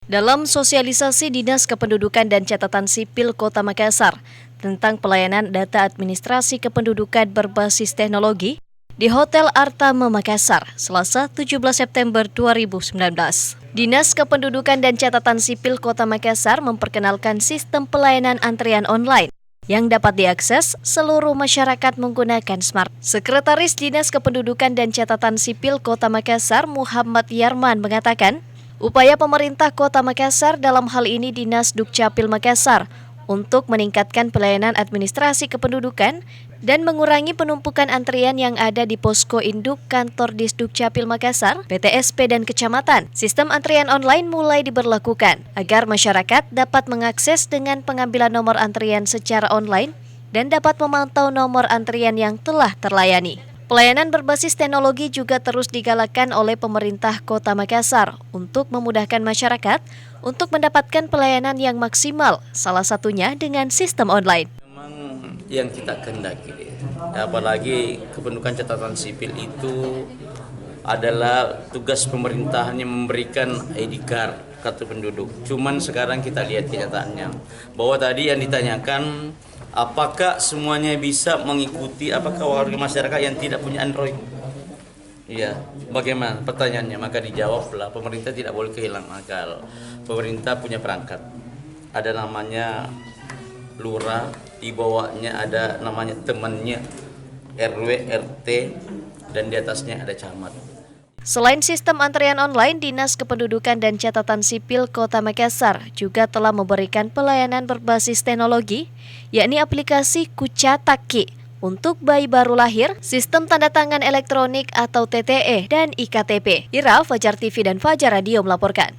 Dalam sosialisasi Dinas Kependudukan dan Catatan Sipil Kota Makassar tentang pelayanan data administrasi kependudukan berbasis teknologi di Hotel Artama Makassar, Selasa 17 September 2019. Dinas Kependudukan dan Catatan Sipil Kota Makassar memperkenalkan sistem pelayanan antrian online yang dapat diakses seluruh masyarakat menggunakan smart. Sekretaris Dinas Kependudukan dan Catatan Sipil Kota Makassar, Muhammad Yarman, mengatakan, upaya pemerintah Kota Makassar, dalam hal ini Dinas Dukcapil Makassar, untuk meningkatkan pelayanan administrasi kependudukan dan mengurangi penumpukan antrian yang ada di posko induk kantor Disdukcapil Makassar, PTSP dan kecamatan. Sistem antrian online mulai diberlakukan agar masyarakat dapat mengakses dengan pengambilan nomor antrian secara online dan dapat memantau nomor antrian yang telah terlayani. Pelayanan berbasis teknologi juga terus digalakkan oleh pemerintah Kota Makassar untuk memudahkan masyarakat untuk mendapatkan pelayanan yang maksimal, salah satunya dengan sistem online. Memang yang kita kehendaki, apalagi kependudukan catatan sipil itu adalah tugas pemerintahannya memberikan ID card, kartu penduduk. Cuman sekarang kita lihat kenyataannya, bahwa tadi yang ditanyakan, apakah semuanya bisa mengikuti, apakah warga masyarakat yang tidak punya Android? Iya, bagaimana pertanyaannya? Maka dijawablah, pemerintah tidak boleh kehilangan akal. Pemerintah punya perangkat, ada namanya lurah, di bawahnya ada namanya temannya RW, RT, dan di atasnya ada camat. Selain sistem antrian online, Dinas Kependudukan dan Catatan Sipil Kota Makassar juga telah memberikan pelayanan berbasis teknologi, yakni aplikasi Kucataki untuk bayi baru lahir, sistem tanda tangan elektronik atau TTE, dan IKTP. Ira, Fajar TV dan Fajar Radio melaporkan.